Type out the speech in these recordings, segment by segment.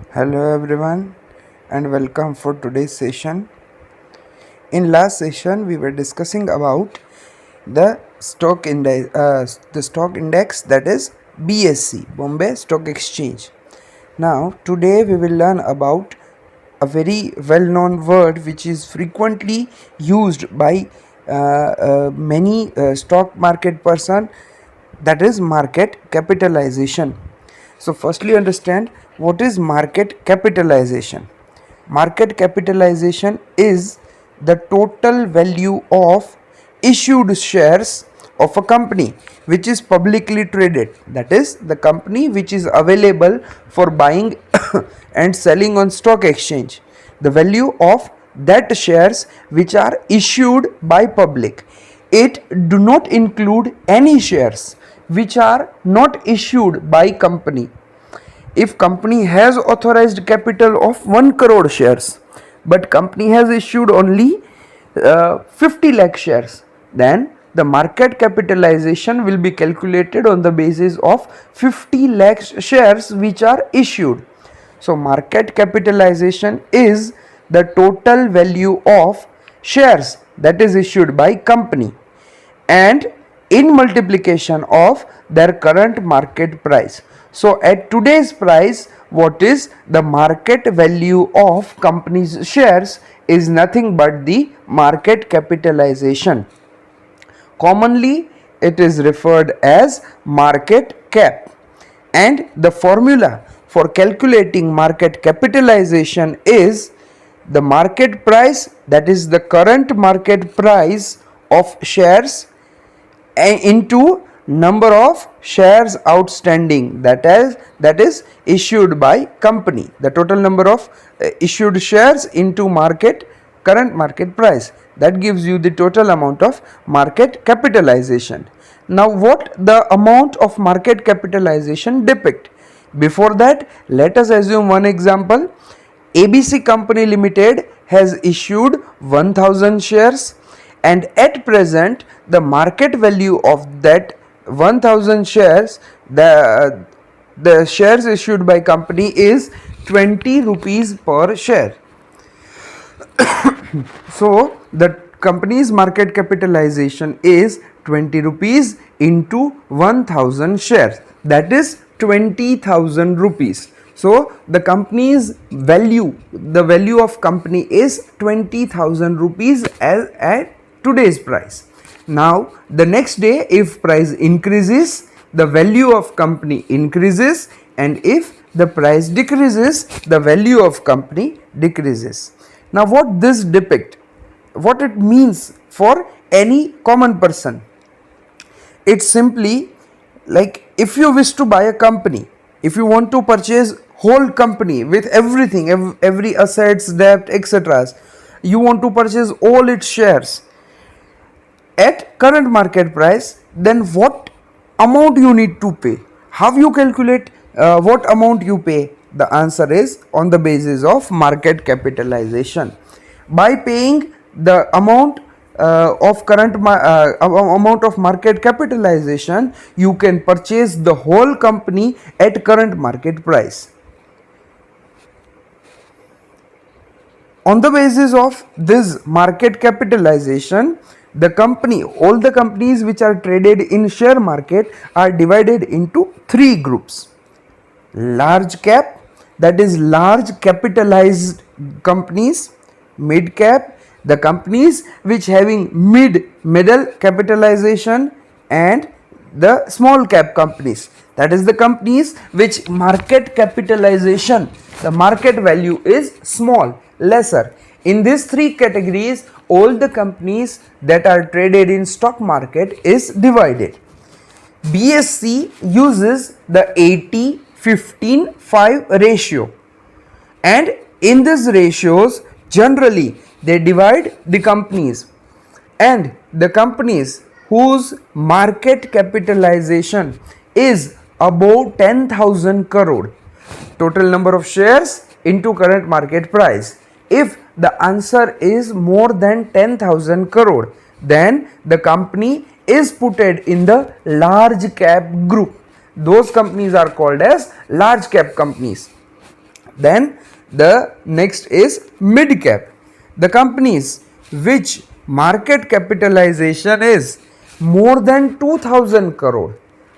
Hello everyone and welcome for today's session. In last session we were discussing about the stock index, that is BSE, Bombay Stock Exchange. Now today we will learn about a very well known word which is frequently used by many stock market person, that is market capitalization. So firstly understand what is market capitalization. Market capitalization is the total value of issued shares of a company which is publicly traded, that is the company which is available for buying and selling on stock exchange. The value of that shares which are issued by public. It do not include any shares which are not issued by company. If company has authorized capital of 1 crore shares but company has issued only 50 lakh shares, then the market capitalization will be calculated on the basis of 50 lakh shares which are issued. So market capitalization is the total value of shares that is issued by company and in multiplication of their current market price. So at today's price, what is the market value of company's shares is nothing but the market capitalization. Commonly it is referred as market cap, and the formula for calculating market capitalization is the market price, that is the current market price of shares, into number of shares outstanding, that is issued by company. The total number of issued shares into current market price, that gives you the total amount of market capitalization. Now what the amount of market capitalization depict? Before that, let us assume one example. ABC Company Limited has issued 1000 shares, and at present the market value of that 1000 shares, the shares issued by company is 20 rupees per share. So the company's market capitalization is 20 rupees into 1000 shares, that is 20,000 rupees. So the company's value, the value of company is 20,000 rupees at today's price. Now the next day, if price increases, the value of company increases, and if the price decreases, the value of company decreases. Now what this depict, what it means for any common person? It's simply like, if you wish to buy a company, if you want to purchase whole company with everything, every assets, debt, etc., you want to purchase all its shares at current market price, then what amount you need to pay? How you calculate what amount you pay? The answer is on the basis of market capitalization. By paying the amount amount of market capitalization, you can purchase the whole company at current market price. On the basis of this market capitalization, all the companies which are traded in share market are divided into three groups. Large cap, that is large capitalized companies. Mid cap, the companies which having middle capitalization, and the small cap companies, that is the companies which market capitalization, the market value is small, lesser. In these three categories, all the companies that are traded in stock market is divided. BSE uses the 80-15-5 ratio, and in these ratios generally they divide the companies, and the companies whose market capitalization is above 10,000 crore, total number of shares into current market price. If the answer is more than 10,000 crore, then the company is putted in the large cap group. Those companies are called as large cap companies. Then the next is mid cap, the companies which market capitalization is more than 2000 crore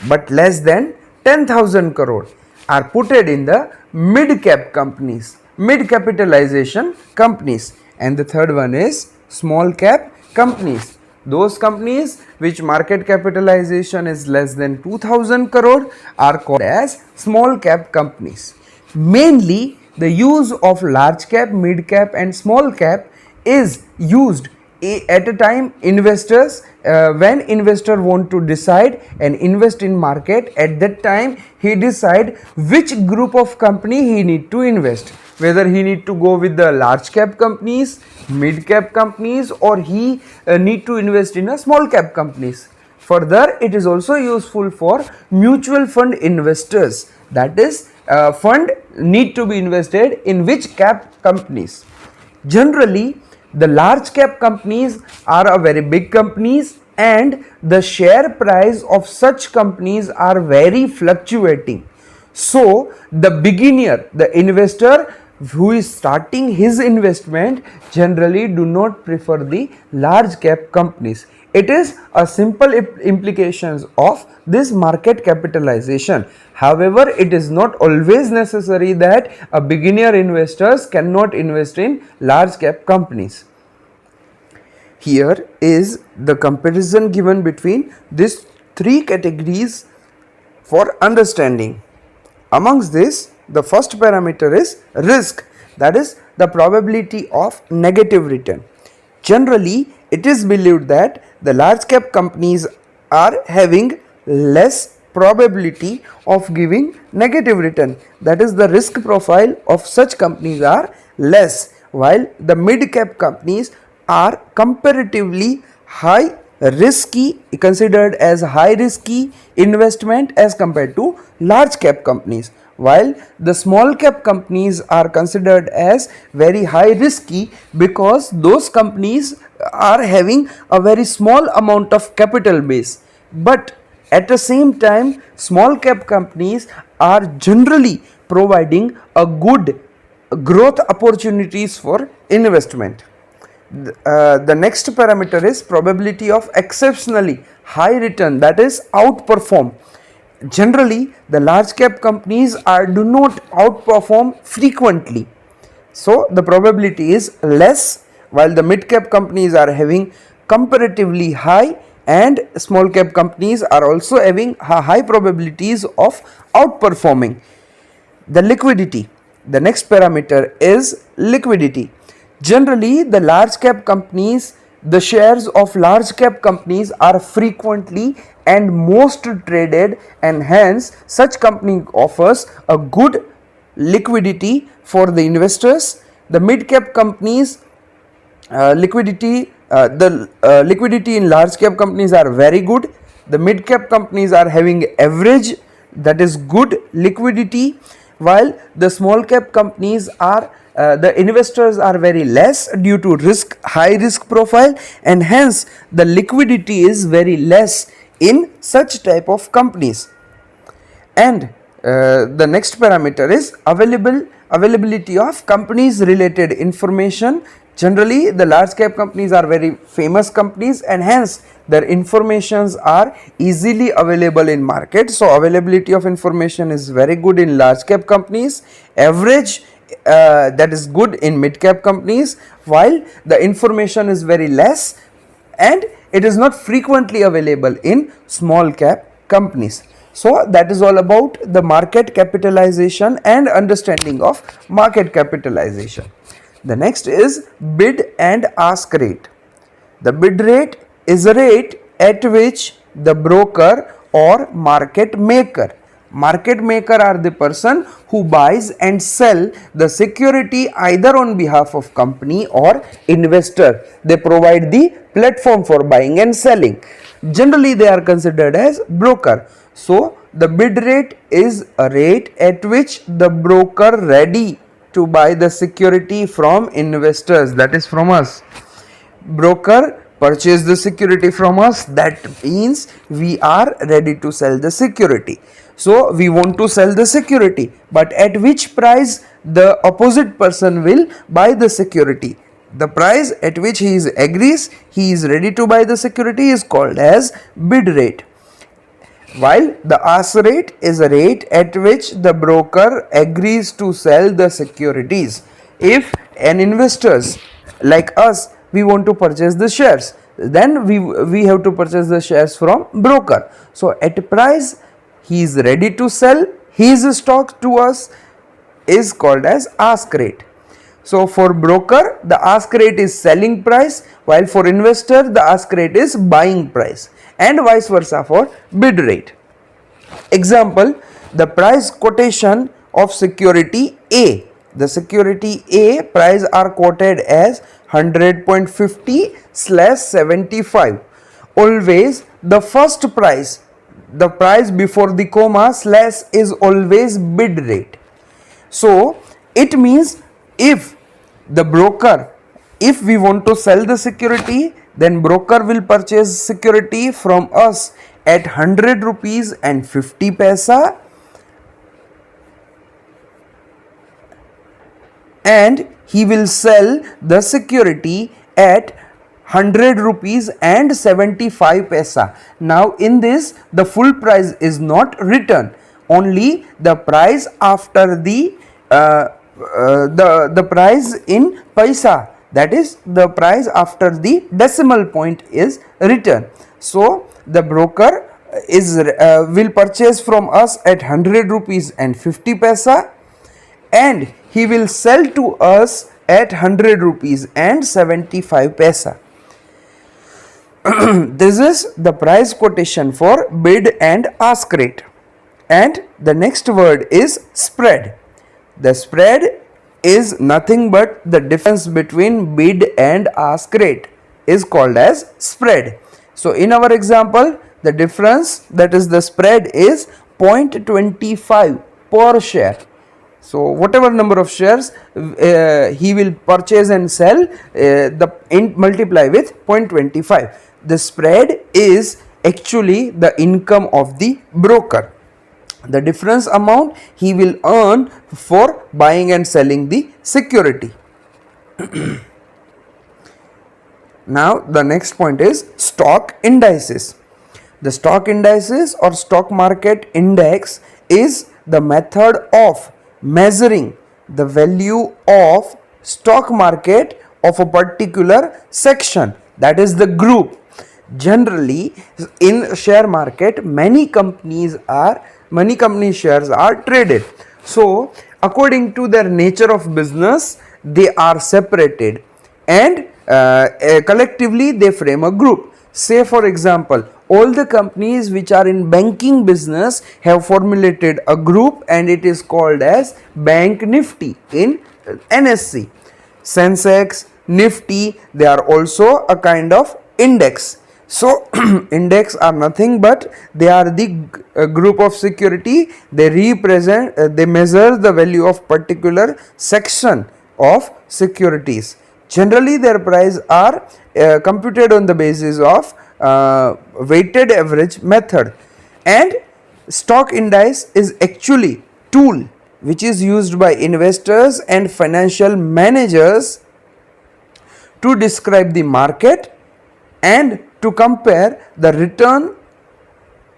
but less than 10,000 crore are putted in the mid cap companies, mid capitalization companies. And the third one is small cap companies. Those companies which market capitalization is less than 2000 crore are called as small cap companies. Mainly the use of large cap, mid cap and small cap is used at a time investors when investor want to decide and invest in market, at that time he decide which group of company he need to invest, whether he need to go with the large cap companies, mid cap companies, or he need to invest in a small cap companies. Further, it is also useful for mutual fund investors, that is fund need to be invested in which cap companies. Generally the large cap companies are a very big companies and the share price of such companies are very fluctuating. So the beginner, the investor who is starting his investment generally do not prefer the large cap companies. It is a simple implications of this market capitalization. However, it is not always necessary that a beginner investors cannot invest in large cap companies. Here is the comparison given between these three categories for understanding. Amongst this, the first parameter is risk, that is the probability of negative return. Generally, it is believed that the large cap companies are having less probability of giving negative return, that is the risk profile of such companies are less, while the mid cap companies are comparatively high risky, considered as high risky investment as compared to large cap companies, while the small cap companies are considered as very high risky because those companies are having a very small amount of capital base. But at the same time, small cap companies are generally providing a good growth opportunities for investment. The next parameter is probability of exceptionally high return, that is outperform. Generally the large cap companies do not outperform frequently, so the probability is less, while the mid cap companies are having comparatively high and small cap companies are also having high probabilities of outperforming. The liquidity, the next parameter is liquidity. Generally the large cap companies, the shares of large cap companies are frequently and most traded, and hence such company offers a good liquidity for the investors. The mid cap companies liquidity in large cap companies are very good. The mid cap companies are having average, that is good liquidity, while the small cap companies are the investors are very less due to high risk profile, and hence the liquidity is very less in such type of companies. And the next parameter is availability of companies related information. Generally the large cap companies are very famous companies and hence their informations are easily available in market, so availability of information is very good in large cap companies. Average, that is good in mid cap companies, while the information is very less and it is not frequently available in small cap companies. So that is all about the market capitalization and understanding of market capitalization. The next is bid and ask rate. The bid rate is a rate at which the broker or market maker are the person who buys and sell the security either on behalf of company or investor. They provide the platform for buying and selling. Generally they are considered as broker. So the bid rate is a rate at which the broker ready to buy the security from investors, that is from us. Broker purchase the security from us, that means we are ready to sell the security. So we want to sell the security, but at which price the opposite person will buy the security? The price at which he agrees, he is ready to buy the security, is called as bid rate, while the ask rate is a rate at which the broker agrees to sell the securities. If an investors like us, we want to purchase the shares, then we have to purchase the shares from broker. So at a price he is ready to sell his stock to us is called as ask rate. So for broker, the ask rate is selling price, while for investor the ask rate is buying price, and vice versa for bid rate. Example, the price quotation of security A. The security A price are quoted as 100.50/75. Always the first price, the price before the comma slash, is always bid rate. So it means if the broker, if we want to sell the security, then broker will purchase security from us at 100 rupees and 50 paisa, and he will sell the security at 100 rupees and 75 paisa. Now in this, the full price is not written, only the price after the price in paisa, that is the price after the decimal point is written. So the broker is will purchase from us at 100 rupees and 50 paisa, and he will sell to us at 100 rupees and 75 paisa. This is the price quotation for bid and ask rate. And the next word is spread. The spread is nothing but the difference between bid and ask rate is called as spread. So in our example, the difference, that is the spread, is 0.25 per share. So whatever number of shares he will purchase and sell, multiply with 0.25. The spread is actually the income of the broker, the difference amount he will earn for buying and selling the security. Now the next point is stock indices. The stock indices or stock market index is the method of measuring the value of stock market of a particular section, that is the group. Generally in share market, many company shares are traded. So according to their nature of business, they are separated, and collectively they frame a group. Say for example, all the companies which are in banking business have formulated a group, and it is called as Bank Nifty in NSE. Sensex, Nifty, they are also a kind of index. So index are nothing but they are the group of security. They represent, they measure the value of particular section of securities. Generally their price are computed on the basis of weighted average method, and stock index is actually tool which is used by investors and financial managers to describe the market and to compare the return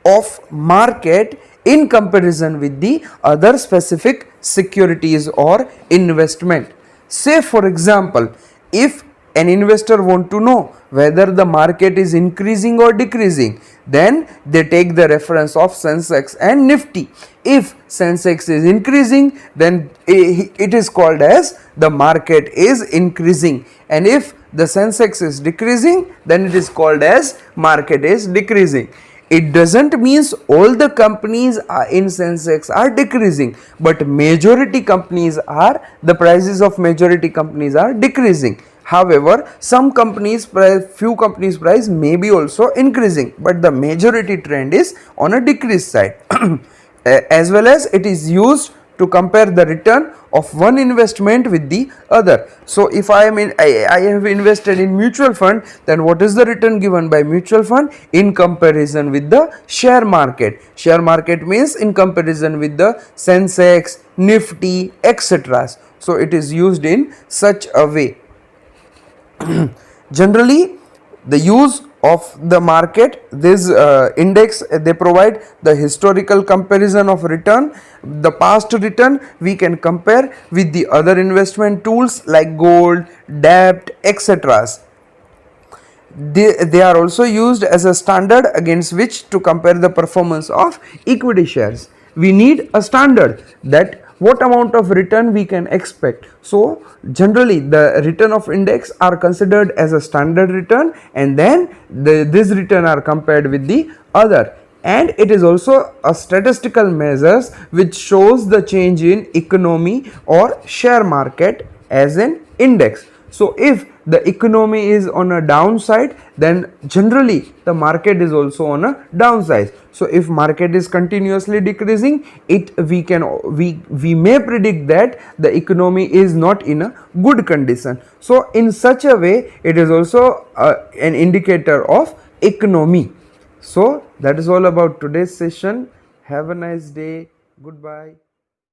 of market in comparison with the other specific securities or investment. Say for example, if an investor want to know whether the market is increasing or decreasing, then they take the reference of Sensex and Nifty. If Sensex is increasing, then it is called as the market is increasing, and if the Sensex is decreasing, then it is called as market is decreasing. It doesn't means all the companies in Sensex are decreasing, but majority companies are, the prices of majority companies are decreasing. However, some companies price, few companies price may be also increasing, but the majority trend is on a decrease side. As well as it is used to compare the return of one investment with the other. So if I have invested in mutual fund, then what is the return given by mutual fund in comparison with the share market? Share market means in comparison with the Sensex, Nifty, etc. So it is used in such a way. Generally, the use of the market, this index, they provide the historical comparison of return. The past return we can compare with the other investment tools like gold, debt, etc. They are also used as a standard against which to compare the performance of equity shares. We need a standard that what amount of return we can expect. So generally the return of index are considered as a standard return, and then this return are compared with the other. And it is also a statistical measures which shows the change in economy or share market as an index. So if the economy is on a downside, then generally the market is also on a downside. So if market is continuously decreasing, we may predict that the economy is not in a good condition. So in such a way, it is also an indicator of economy. So that is all about today's session. Have a nice day. Goodbye.